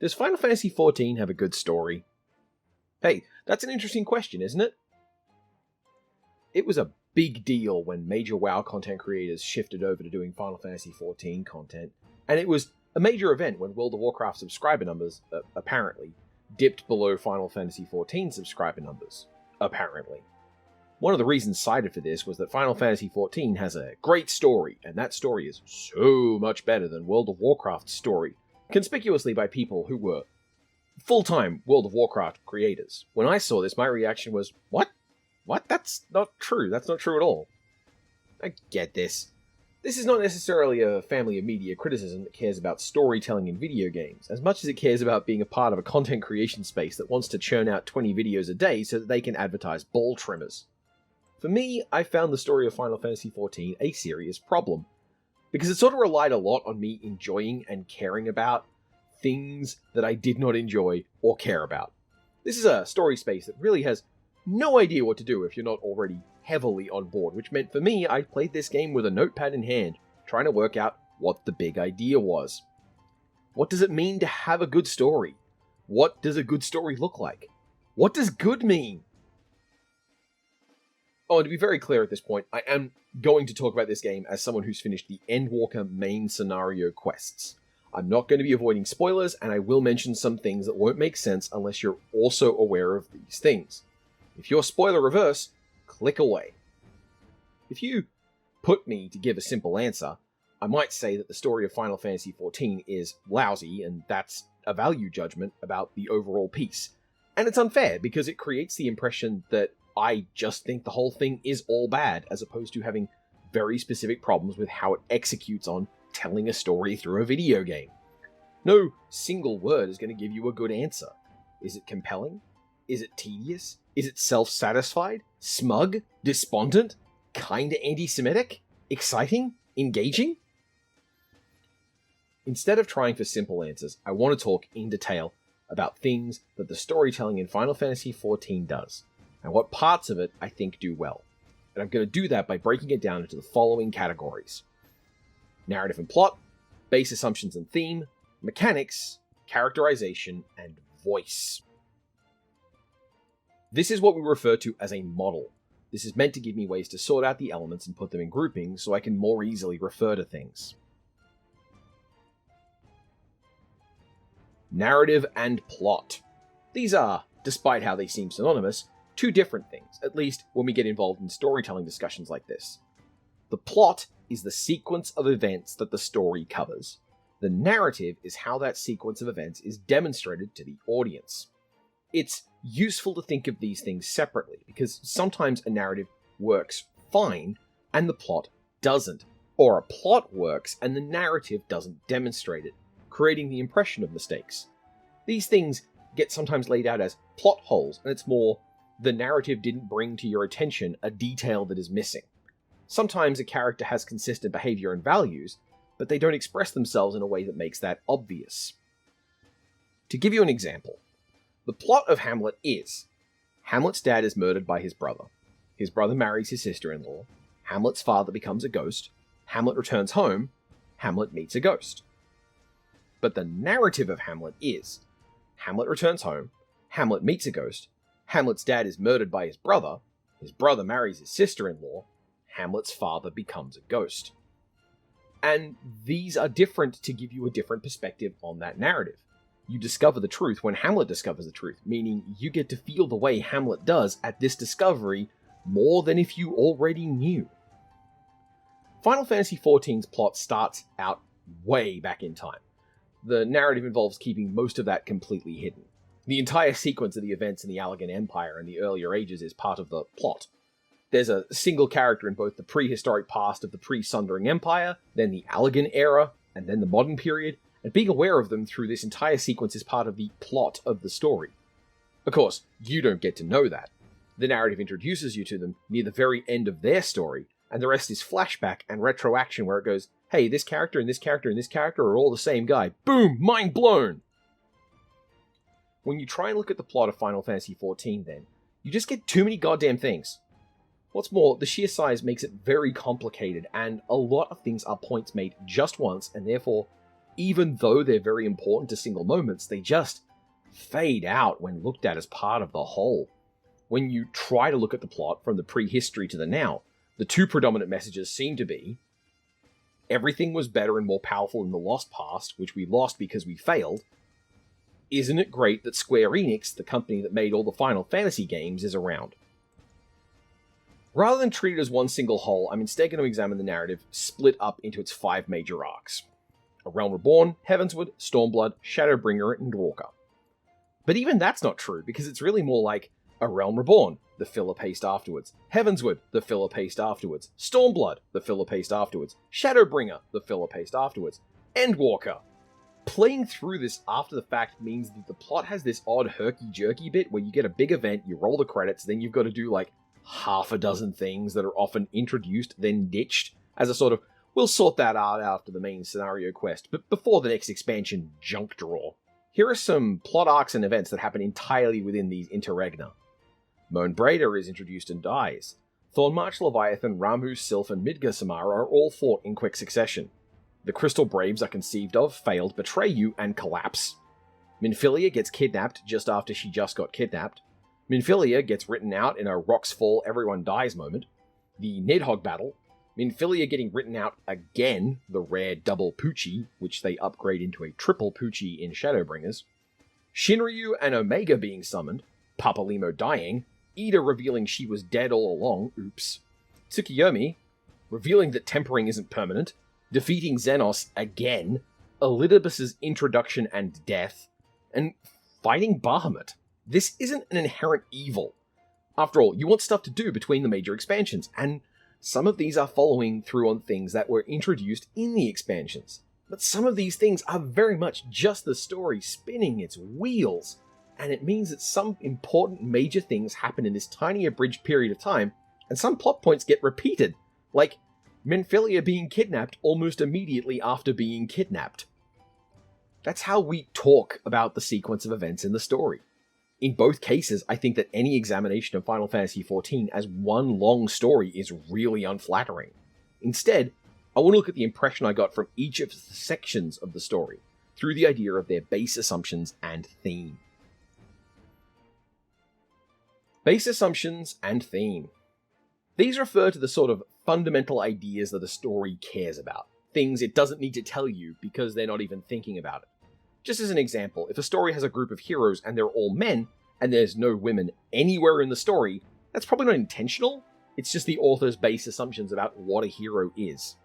Does Final Fantasy XIV have a good story? Hey, that's an interesting question, isn't it? It was a big deal when major WoW content creators shifted over to doing Final Fantasy XIV content, and it was a major event when World of Warcraft subscriber numbers, apparently, dipped below Final Fantasy XIV subscriber numbers, apparently. One of the reasons cited for this was that Final Fantasy XIV has a great story, and that story is so much better than World of Warcraft's story, conspicuously by people who were full-time World of Warcraft creators. When I saw this, my reaction was, What? That's not true. That's not true at all. I get this. This is not necessarily a family of media criticism that cares about storytelling in video games, as much as it cares about being a part of a content creation space that wants to churn out 20 videos a day so that they can advertise ball trimmers. For me, I found the story of Final Fantasy XIV a serious problem, because it sort of relied a lot on me enjoying and caring about things that I did not enjoy or care about. This is a story space that really has no idea what to do if you're not already heavily on board, which meant for me, I played this game with a notepad in hand, trying to work out what the big idea was. What does it mean to have a good story? What does a good story look like? What does good mean? Oh, and to be very clear at this point, I am going to talk about this game as someone who's finished the Endwalker main scenario quests. I'm not going to be avoiding spoilers, and I will mention some things that won't make sense unless you're also aware of these things. If you're spoiler reverse, click away. If you put me to give a simple answer, I might say that the story of Final Fantasy XIV is lousy, and that's a value judgment about the overall piece. And it's unfair, because it creates the impression that I just think the whole thing is all bad, as opposed to having very specific problems with how it executes on telling a story through a video game. No single word is going to give you a good answer. Is it compelling? Is it tedious? Is it self-satisfied? Smug? Despondent? Kinda anti-Semitic? Exciting? Engaging? Instead of trying for simple answers, I want to talk in detail about things that the storytelling in Final Fantasy XIV does, and what parts of it I think do well. And I'm going to do that by breaking it down into the following categories: narrative and plot, base assumptions and theme, mechanics, characterization, and voice. This is what we refer to as a model. This is meant to give me ways to sort out the elements and put them in groupings so I can more easily refer to things. Narrative and plot. These are, despite how they seem synonymous, two different things, at least when we get involved in storytelling discussions like this. The plot is the sequence of events that the story covers. The narrative is how that sequence of events is demonstrated to the audience. It's useful to think of these things separately, because sometimes a narrative works fine and the plot doesn't, or a plot works and the narrative doesn't demonstrate it, creating the impression of mistakes. These things get sometimes laid out as plot holes, and it's more, the narrative didn't bring to your attention a detail that is missing. Sometimes a character has consistent behavior and values, but they don't express themselves in a way that makes that obvious. To give you an example, the plot of Hamlet is: Hamlet's dad is murdered by his brother. His brother marries his sister-in-law. Hamlet's father becomes a ghost. Hamlet returns home. Hamlet meets a ghost. But the narrative of Hamlet is: Hamlet returns home. Hamlet meets a ghost. Hamlet's dad is murdered by his brother. His brother marries his sister-in-law. Hamlet's father becomes a ghost. And these are different to give you a different perspective on that narrative. You discover the truth when Hamlet discovers the truth, meaning you get to feel the way Hamlet does at this discovery more than if you already knew. Final Fantasy XIV's plot starts out way back in time. The narrative involves keeping most of that completely hidden. The entire sequence of the events in the Allegan Empire in the earlier ages is part of the plot. There's a single character in both the prehistoric past of the pre-Sundering Empire, then the Allegan era, and then the modern period, and being aware of them through this entire sequence is part of the plot of the story. Of course, you don't get to know that. The narrative introduces you to them near the very end of their story, and the rest is flashback and retroaction where it goes, hey, this character and this character and this character are all the same guy. Boom! Mind blown! When you try and look at the plot of Final Fantasy XIV then, you just get too many goddamn things. What's more, the sheer size makes it very complicated, and a lot of things are points made just once, and therefore even though they're very important to single moments, they just fade out when looked at as part of the whole. When you try to look at the plot from the prehistory to the now, the two predominant messages seem to be everything was better and more powerful in the lost past, which we lost because we failed. Isn't it great that Square Enix, the company that made all the Final Fantasy games, is around? Rather than treat it as one single whole, I'm instead going to examine the narrative split up into its 5 major arcs. A Realm Reborn, Heavensward, Stormblood, Shadowbringer, and Walker. But even that's not true, because it's really more like A Realm Reborn, the filler paste afterwards. Heavensward, the filler paste afterwards. Stormblood, the filler paste afterwards. Shadowbringer, the filler paste afterwards. Endwalker. Playing through this after the fact means that the plot has this odd herky-jerky bit where you get a big event, you roll the credits, then you've got to do like half a dozen things that are often introduced, then ditched, as a sort of, we'll sort that out after the main scenario quest, but before the next expansion junk drawer. Here are some plot arcs and events that happen entirely within these Interregna. Moan Breda is introduced and dies. Thornmarch, Leviathan, Ramu, Sylph, and Midgar Samara are all fought in quick succession. The Crystal Braves are conceived of, failed, betray you, and collapse. Minfilia gets kidnapped just after she just got kidnapped. Minfilia gets written out in a rocks fall, everyone dies moment. The Nidhogg battle. Minfilia getting written out again, the rare double Poochie, which they upgrade into a triple Poochie in Shadowbringers. Shinryu and Omega being summoned. Papalimo dying. Ida revealing she was dead all along, oops. Tsukiyomi revealing that tempering isn't permanent. Defeating Xenos again. Elidibus's introduction and death. And fighting Bahamut. This isn't an inherent evil. After all, you want stuff to do between the major expansions, and some of these are following through on things that were introduced in the expansions. But some of these things are very much just the story spinning its wheels, and it means that some important major things happen in this tiny abridged period of time, and some plot points get repeated, like Minfilia being kidnapped almost immediately after being kidnapped. That's how we talk about the sequence of events in the story. In both cases, I think that any examination of Final Fantasy XIV as one long story is really unflattering. Instead, I want to look at the impression I got from each of the sections of the story, through the idea of their base assumptions and theme. Base assumptions and theme. These refer to the sort of fundamental ideas that a story cares about, things it doesn't need to tell you because they're not even thinking about it. Just as an example, if a story has a group of heroes and they're all men, and there's no women anywhere in the story, that's probably not intentional, it's just the author's base assumptions about what a hero is.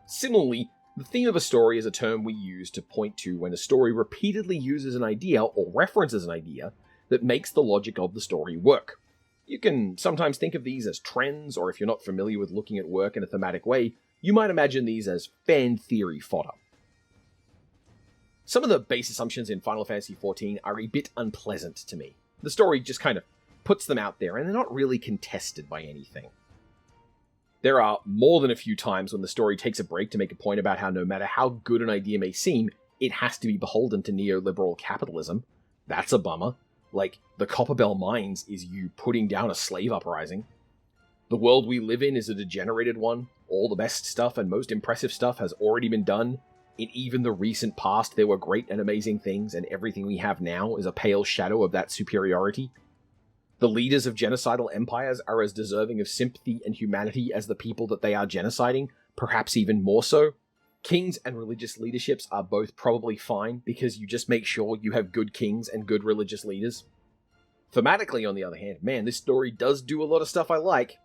Similarly, the theme of a story is a term we use to point to when a story repeatedly uses an idea or references an idea that makes the logic of the story work. You can sometimes think of these as trends, or if you're not familiar with looking at work in a thematic way, you might imagine these as fan theory fodder. Some of the base assumptions in Final Fantasy XIV are a bit unpleasant to me. The story just kind of puts them out there, and they're not really contested by anything. There are more than a few times when the story takes a break to make a point about how no matter how good an idea may seem, it has to be beholden to neoliberal capitalism. That's a bummer. Like, the Copperbell Mines is you putting down a slave uprising. The world we live in is a degenerated one. All the best stuff and most impressive stuff has already been done. In even the recent past, there were great and amazing things, and everything we have now is a pale shadow of that superiority. The leaders of genocidal empires are as deserving of sympathy and humanity as the people that they are genociding, perhaps even more so. Kings and religious leaderships are both probably fine, because you just make sure you have good kings and good religious leaders. Thematically, on the other hand, man, this story does do a lot of stuff I like.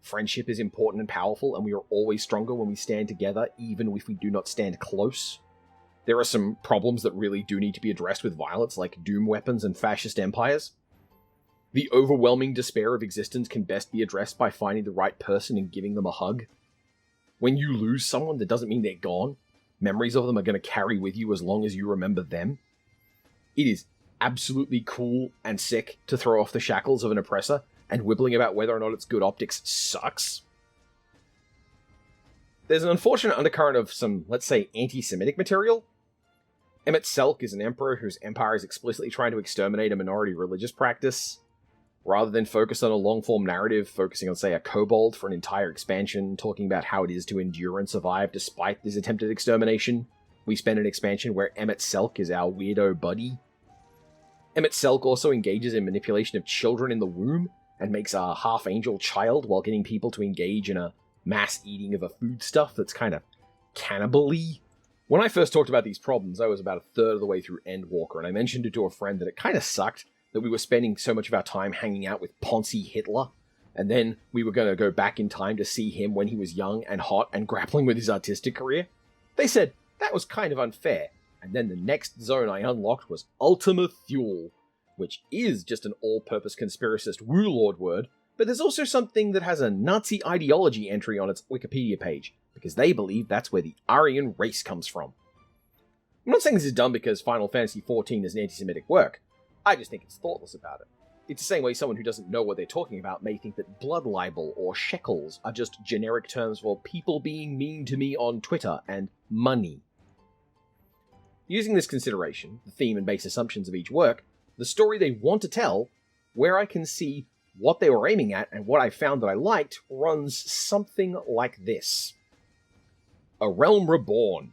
Friendship is important and powerful, and we are always stronger when we stand together, even if we do not stand close. There are some problems that really do need to be addressed with violence, like doom weapons and fascist empires. The overwhelming despair of existence can best be addressed by finding the right person and giving them a hug. When you lose someone, that doesn't mean they're gone. Memories of them are going to carry with you as long as you remember them. It is absolutely cool and sick to throw off the shackles of an oppressor, and wibbling about whether or not it's good optics sucks. There's an unfortunate undercurrent of some, let's say, anti-Semitic material. Emmett Selk is an emperor whose empire is explicitly trying to exterminate a minority religious practice. Rather than focus on a long-form narrative, focusing on, say, a kobold for an entire expansion, talking about how it is to endure and survive despite this attempted extermination, We spend an expansion where Emmett Selk is our weirdo buddy. Emmett Selk also engages in manipulation of children in the womb, and makes a half-angel child while getting people to engage in a mass eating of a foodstuff that's kind of cannibal-y. When I first talked about these problems, I was about a third of the way through Endwalker, and I mentioned it to a friend that it kind of sucked that we were spending so much of our time hanging out with Ponzi Hitler, and then we were going to go back in time to see him when he was young and hot and grappling with his artistic career. They said that was kind of unfair, and then the next zone I unlocked was Ultima Thule, which is just an all-purpose conspiracist woo-lord word, but there's also something that has a Nazi ideology entry on its Wikipedia page, because they believe that's where the Aryan race comes from. I'm not saying this is done because Final Fantasy XIV is an anti-Semitic work. I just think it's thoughtless about it. It's the same way someone who doesn't know what they're talking about may think that blood libel or shekels are just generic terms for people being mean to me on Twitter and money. Using this consideration, the theme and base assumptions of each work, the story they want to tell, where I can see what they were aiming at and what I found that I liked, runs something like this. A Realm Reborn.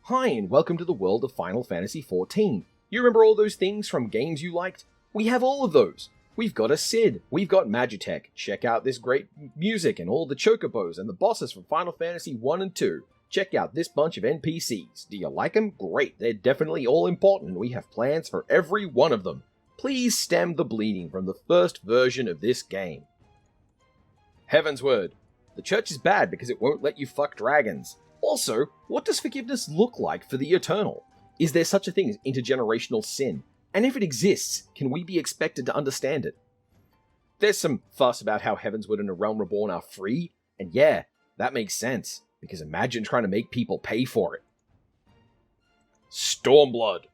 Hi, and welcome to the world of Final Fantasy XIV. You remember all those things from games you liked? We have all of those. We've got a Cid, we've got Magitech, check out this great music and all the chocobos and the bosses from Final Fantasy 1 and 2. Check out this bunch of NPCs. Do you like them? Great, they're definitely all important and we have plans for every one of them. Please stem the bleeding from the first version of this game. Heavensward. The church is bad because it won't let you fuck dragons. Also, what does forgiveness look like for the Eternal? Is there such a thing as intergenerational sin? And if it exists, can we be expected to understand it? There's some fuss about how Heavensward and A Realm Reborn are free, and yeah, that makes sense, because imagine trying to make people pay for it. Stormblood.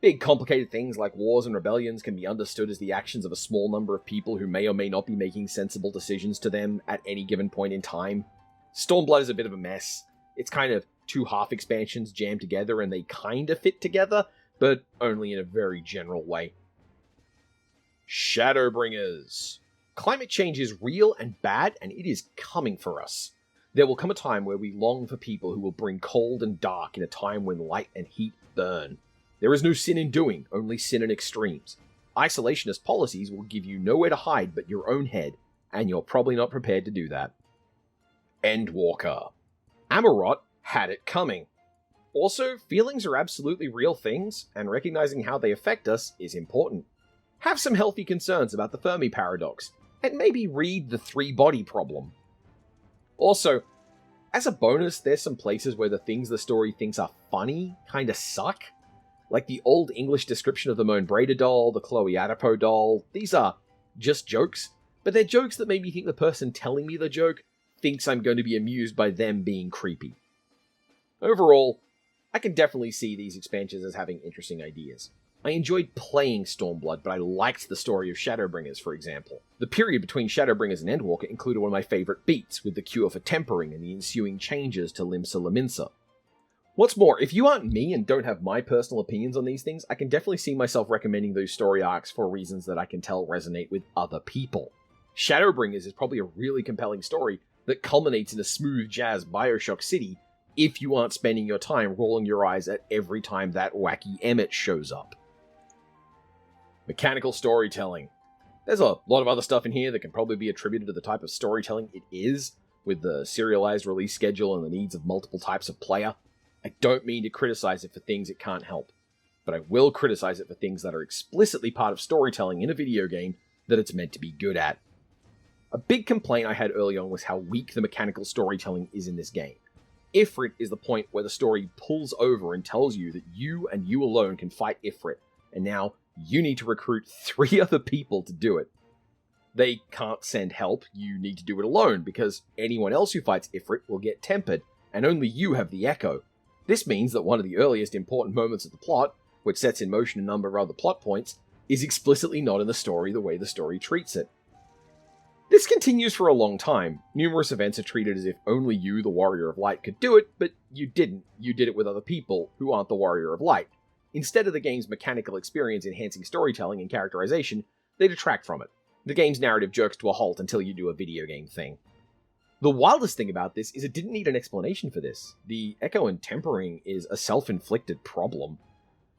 Big complicated things like wars and rebellions can be understood as the actions of a small number of people who may or may not be making sensible decisions to them at any given point in time. Stormblood is a bit of a mess. It's kind of two half expansions jammed together and they kind of fit together, but only in a very general way. Shadowbringers. Climate change is real and bad, and it is coming for us. There will come a time where we long for people who will bring cold and dark in a time when light and heat burn. There is no sin in doing, only sin in extremes. Isolationist policies will give you nowhere to hide but your own head, and you're probably not prepared to do that. Endwalker. Amarot had it coming. Also, feelings are absolutely real things, and recognizing how they affect us is important. Have some healthy concerns about the Fermi paradox, and maybe read The Three-Body Problem. Also, as a bonus, there's some places where the things the story thinks are funny kinda suck. Like the Old English description of the Moan Breda doll, the Chloe Adipo doll. These are just jokes, but they're jokes that make me think the person telling me the joke thinks I'm going to be amused by them being creepy. Overall, I can definitely see these expansions as having interesting ideas. I enjoyed playing Stormblood, but I liked the story of Shadowbringers, for example. The period between Shadowbringers and Endwalker included one of my favourite beats, with the cure for tempering and the ensuing changes to Limsa Lominsa. What's more, if you aren't me and don't have my personal opinions on these things, I can definitely see myself recommending those story arcs for reasons that I can tell resonate with other people. Shadowbringers is probably a really compelling story that culminates in a smooth jazz Bioshock City if you aren't spending your time rolling your eyes at every time that wacky Emmett shows up. Mechanical storytelling. There's a lot of other stuff in here that can probably be attributed to the type of storytelling it is, with the serialized release schedule and the needs of multiple types of player. I don't mean to criticize it for things it can't help, but I will criticize it for things that are explicitly part of storytelling in a video game that it's meant to be good at. A big complaint I had early on was how weak the mechanical storytelling is in this game. Ifrit is the point where the story pulls over and tells you that you and you alone can fight Ifrit, and now you need to recruit 3 other people to do it. They can't send help, you need to do it alone, because anyone else who fights Ifrit will get tempered, and only you have the echo. This means that one of the earliest important moments of the plot, which sets in motion a number of other plot points, is explicitly not in the story the way the story treats it. This continues for a long time. Numerous events are treated as if only you, the Warrior of Light, could do it, but you didn't. You did it with other people who aren't the Warrior of Light. Instead of the game's mechanical experience enhancing storytelling and characterization, they detract from it. The game's narrative jerks to a halt until you do a video game thing. The wildest thing about this is it didn't need an explanation for this. The echo and tempering is a self-inflicted problem.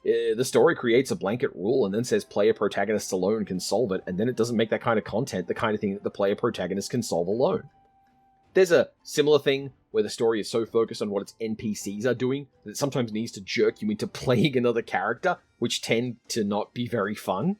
The story creates a blanket rule and then says player protagonists alone can solve it, and then it doesn't make that kind of content the kind of thing that the player protagonist can solve alone. There's a similar thing where the story is so focused on what its NPCs are doing that it sometimes needs to jerk you into playing another character, which tend to not be very fun.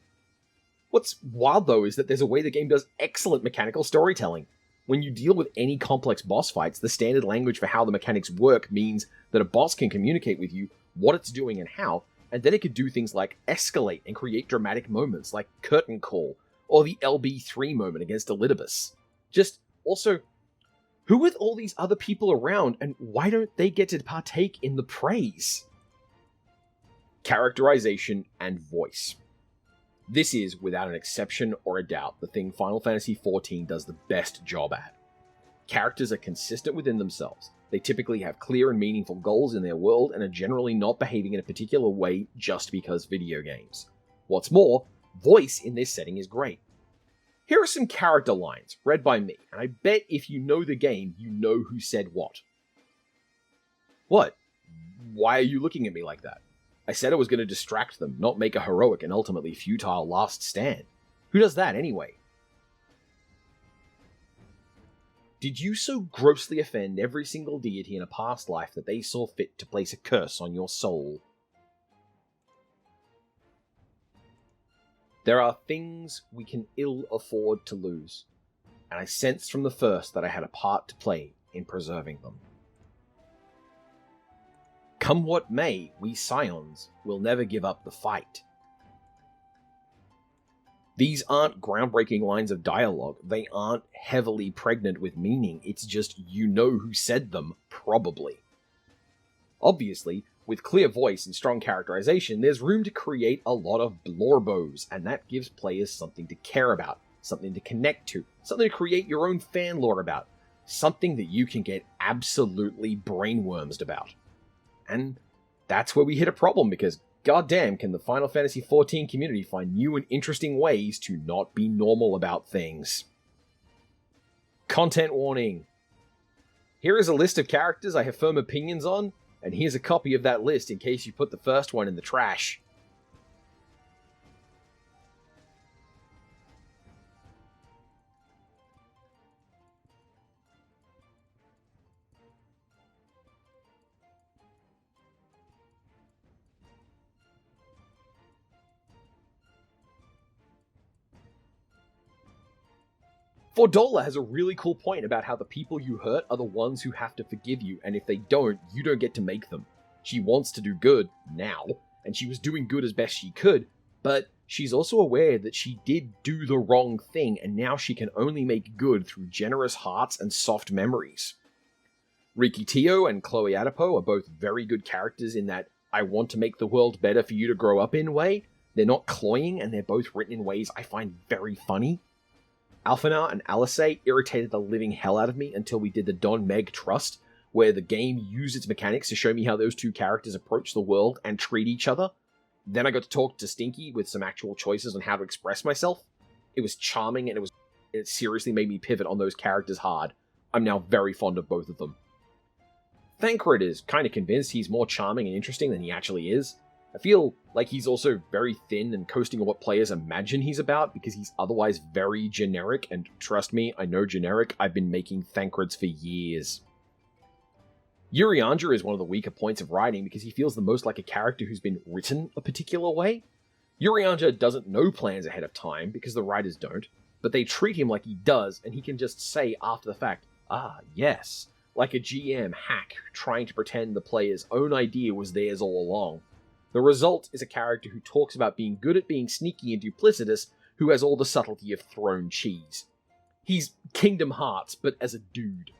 What's wild though is that there's a way the game does excellent mechanical storytelling. When you deal with any complex boss fights, the standard language for how the mechanics work means that a boss can communicate with you what it's doing and how, and then it could do things like escalate and create dramatic moments like Curtain Call, or the LB3 moment against Elidibus. Just, also, who with all these other people around, and why don't they get to partake in the praise? Characterization and voice. This is, without an exception or a doubt, the thing Final Fantasy XIV does the best job at. Characters are consistent within themselves. They typically have clear and meaningful goals in their world and are generally not behaving in a particular way just because video games. What's more, voice in this setting is great. Here are some character lines, read by me, and I bet if you know the game, you know who said what. What? Why are you looking at me like that? I said I was going to distract them, not make a heroic and ultimately futile last stand. Who does that anyway? Did you so grossly offend every single deity in a past life that they saw fit to place a curse on your soul? There are things we can ill afford to lose, and I sensed from the first that I had a part to play in preserving them. Come what may, we Scions will never give up the fight. These aren't groundbreaking lines of dialogue, they aren't heavily pregnant with meaning, it's just you know who said them, probably. Obviously, with clear voice and strong characterization, there's room to create a lot of blorbos, and that gives players something to care about, something to connect to, something to create your own fan lore about, something that you can get absolutely brainwormed about. And that's where we hit a problem, because goddamn can the Final Fantasy XIV community find new and interesting ways to not be normal about things. Content warning. Here is a list of characters I have firm opinions on, and here's a copy of that list in case you put the first one in the trash. Fordola has a really cool point about how the people you hurt are the ones who have to forgive you, and if they don't, you don't get to make them. She wants to do good, now, and she was doing good as best she could, but she's also aware that she did do the wrong thing, and now she can only make good through generous hearts and soft memories. Riki Tio and Chloe Adipo are both very good characters in that I want to make the world better for you to grow up in way. They're not cloying, and they're both written in ways I find very funny. Alphanar and Alice irritated the living hell out of me until we did the Don Meg Trust, where the game used its mechanics to show me how those two characters approach the world and treat each other. Then I got to talk to Stinky with some actual choices on how to express myself. It was charming, and it seriously made me pivot on those characters hard. I'm now very fond of both of them. Thancred is kind of convinced he's more charming and interesting than he actually is. I feel like he's also very thin and coasting on what players imagine he's about because he's otherwise very generic, and trust me, I know generic, I've been making Thancreds for years. Urianger is one of the weaker points of writing because he feels the most like a character who's been written a particular way. Urianger doesn't know plans ahead of time because the writers don't, but they treat him like he does, and he can just say after the fact, ah, yes, like a GM hack trying to pretend the player's own idea was theirs all along. The result is a character who talks about being good at being sneaky and duplicitous, who has all the subtlety of thrown cheese. He's Kingdom Hearts, but as a dude.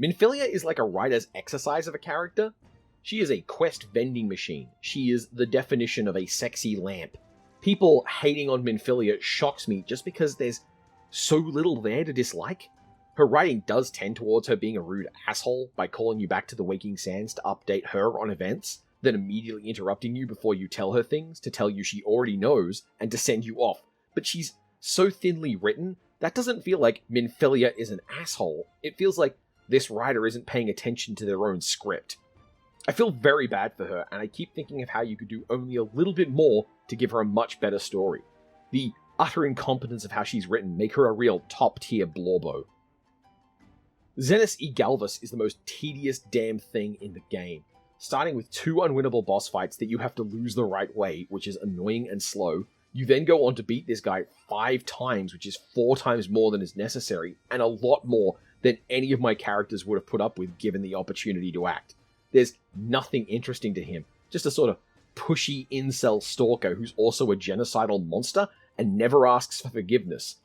Minfilia is like a writer's exercise of a character. She is a quest vending machine. She is the definition of a sexy lamp. People hating on Minfilia shocks me just because there's so little there to dislike. Her writing does tend towards her being a rude asshole by calling you back to the Waking Sands to update her on events, then immediately interrupting you before you tell her things to tell you she already knows and to send you off. But she's so thinly written That doesn't feel like Minfilia is an asshole. It feels like this writer isn't paying attention to their own script. I feel very bad for her, and I keep thinking of how you could do only a little bit more to give her a much better story. The utter incompetence of how she's written make her a real top-tier blorbo. Xenis E. Galvus is the most tedious damn thing in the game, starting with 2 unwinnable boss fights that you have to lose the right way, which is annoying and slow. You then go on to beat this guy 5 times, which is 4 times more than is necessary, and a lot more than any of my characters would have put up with given the opportunity to act. There's nothing interesting to him, just a sort of pushy incel stalker who's also a genocidal monster and never asks for forgiveness.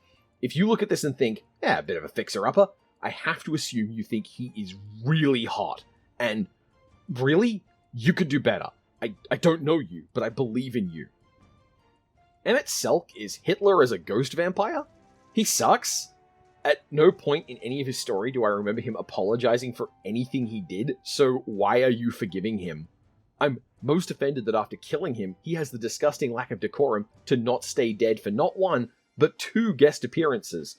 If you look at this and think, a bit of a fixer-upper, I have to assume you think he is really hot. And really? You could do better. I don't know you, but I believe in you. Emmett Selk is Hitler as a ghost vampire? He sucks. At no point in any of his story do I remember him apologizing for anything he did, so why are you forgiving him? I'm most offended that after killing him, he has the disgusting lack of decorum to not stay dead for not 1, but 2 guest appearances.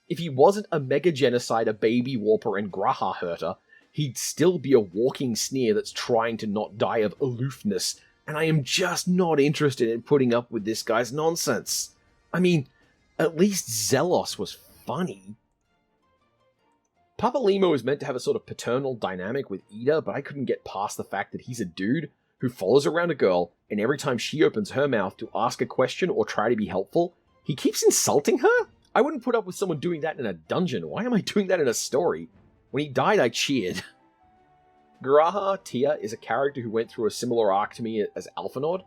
If he wasn't a mega-genocider, baby warper, and Graha hurter, he'd still be a walking sneer that's trying to not die of aloofness, and I am just not interested in putting up with this guy's nonsense. I mean, at least Zelos was funny. Papa Limo is meant to have a sort of paternal dynamic with Ida, but I couldn't get past the fact that he's a dude who follows around a girl, and every time she opens her mouth to ask a question or try to be helpful, he keeps insulting her? I wouldn't put up with someone doing that in a dungeon. Why am I doing that in a story? When he died, I cheered. Graha Tia is a character who went through a similar arc to me as Alphinaud.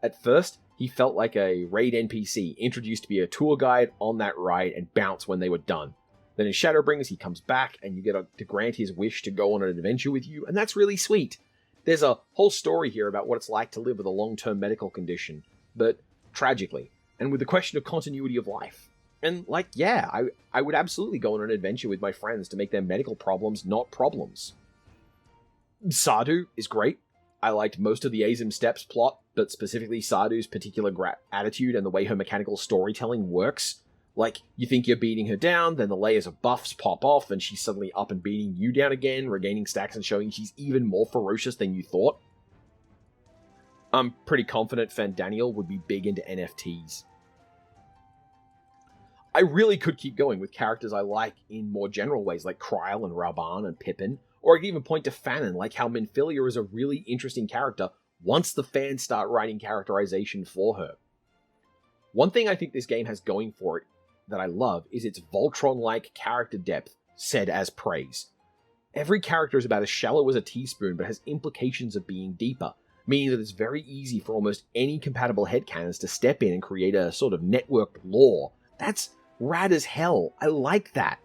At first, he felt like a raid NPC, introduced to be a tour guide on that ride and bounce when they were done. Then in Shadowbringers, he comes back and you get to grant his wish to go on an adventure with you, and that's really sweet. There's a whole story here about what it's like to live with a long-term medical condition, but tragically, and with the question of continuity of life. And I would absolutely go on an adventure with my friends to make their medical problems not problems. Sardu is great. I liked most of the Azim Steps plot, but specifically Sardu's particular attitude and the way her mechanical storytelling works. Like, you think you're beating her down, then the layers of buffs pop off, and she's suddenly up and beating you down again, regaining stacks and showing she's even more ferocious than you thought. I'm pretty confident Fandaniel would be big into NFTs. I really could keep going with characters I like in more general ways, like Kryl and Raban and Pippin, or I could even point to Fanon, like how Minfilia is a really interesting character once the fans start writing characterization for her. One thing I think this game has going for it that I love is its Voltron-like character depth, said as praise. Every character is about as shallow as a teaspoon, but has implications of being deeper, meaning that it's very easy for almost any compatible headcanons to step in and create a sort of networked lore. That's rad as hell. I like that.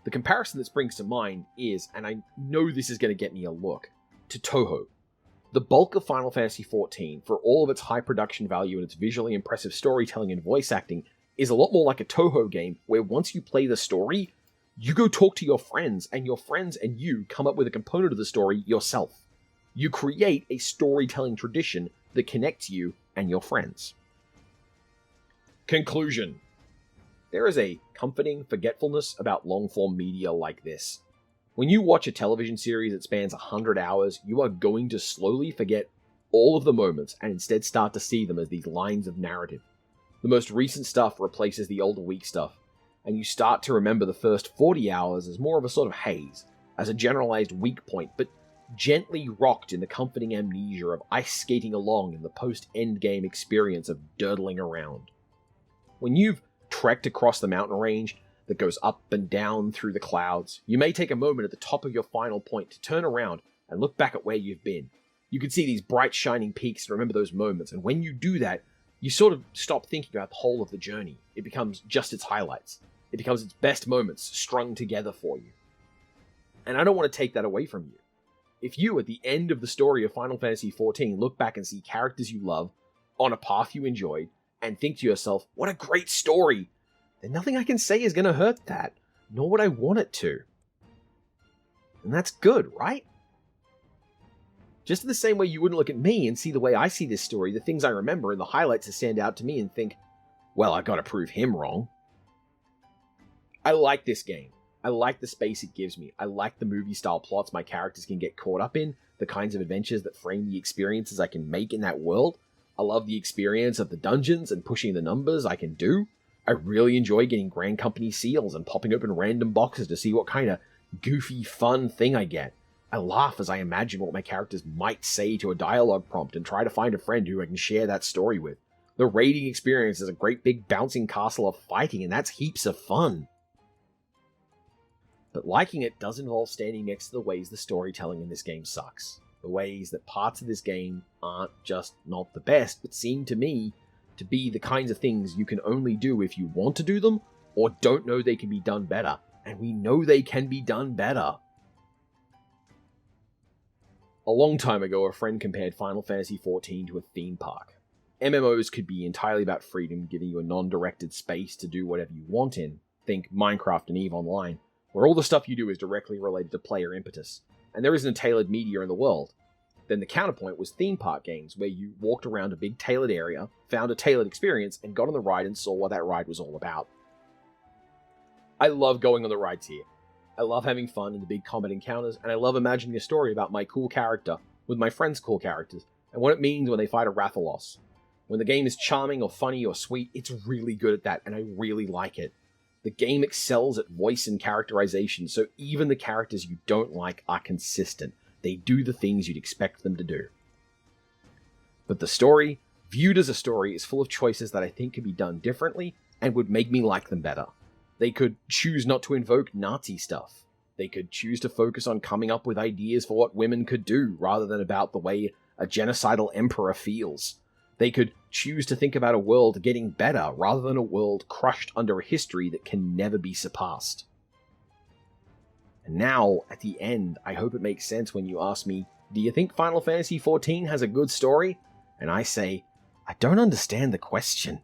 The comparison that springs to mind is, and I know this is going to get me a look, to Touhou. The bulk of Final Fantasy XIV, for all of its high production value and its visually impressive storytelling and voice acting, is a lot more like a Touhou game where once you play the story, you go talk to your friends and you come up with a component of the story yourself. You create a storytelling tradition that connects you and your friends. Conclusion. There is a comforting forgetfulness about long-form media like this. When you watch a television series that spans 100 hours, you are going to slowly forget all of the moments and instead start to see them as these lines of narrative. The most recent stuff replaces the older weak stuff, and you start to remember the first 40 hours as more of a sort of haze, as a generalized weak point, but gently rocked in the comforting amnesia of ice skating along in the post-endgame experience of durdling around. When you've trekked across the mountain range that goes up and down through the clouds, you may take a moment at the top of your final point to turn around and look back at where you've been. You can see these bright shining peaks and remember those moments, and when you do that, you sort of stop thinking about the whole of the journey. It becomes just its highlights. It becomes its best moments strung together for you. And I don't want to take that away from you. If you, at the end of the story of Final Fantasy XIV, look back and see characters you love, on a path you enjoyed, and think to yourself, what a great story, then nothing I can say is going to hurt that, nor would I want it to. And that's good, right? Just in the same way you wouldn't look at me and see the way I see this story, the things I remember and the highlights that stand out to me and think, well, I gotta prove him wrong. I like this game. I like the space it gives me. I like the movie-style plots my characters can get caught up in, the kinds of adventures that frame the experiences I can make in that world. I love the experience of the dungeons and pushing the numbers I can do. I really enjoy getting Grand Company seals and popping open random boxes to see what kind of goofy, fun thing I get. I laugh as I imagine what my characters might say to a dialogue prompt and try to find a friend who I can share that story with. The raiding experience is a great big bouncing castle of fighting, and that's heaps of fun. But liking it does involve standing next to the ways the storytelling in this game sucks. The ways that parts of this game aren't just not the best, but seem to me to be the kinds of things you can only do if you want to do them, or don't know they can be done better. And we know they can be done better. A long time ago, a friend compared Final Fantasy XIV to a theme park. MMOs could be entirely about freedom, giving you a non-directed space to do whatever you want in. Think Minecraft and EVE Online, where all the stuff you do is directly related to player impetus, and there isn't a tailored media in the world. Then the counterpoint was theme park games, where you walked around a big tailored area, found a tailored experience, and got on the ride and saw what that ride was all about. I love going on the rides here. I love having fun in the big combat encounters, and I love imagining a story about my cool character with my friends' cool characters, and what it means when they fight a Rathalos. When the game is charming or funny or sweet, it's really good at that, and I really like it. The game excels at voice and characterization, so even the characters you don't like are consistent. They do the things you'd expect them to do. But the story, viewed as a story, is full of choices that I think could be done differently and would make me like them better. They could choose not to invoke Nazi stuff. They could choose to focus on coming up with ideas for what women could do, rather than about the way a genocidal emperor feels. They could choose to think about a world getting better, rather than a world crushed under a history that can never be surpassed. And now, at the end, I hope it makes sense when you ask me, do you think Final Fantasy XIV has a good story? And I say, I don't understand the question.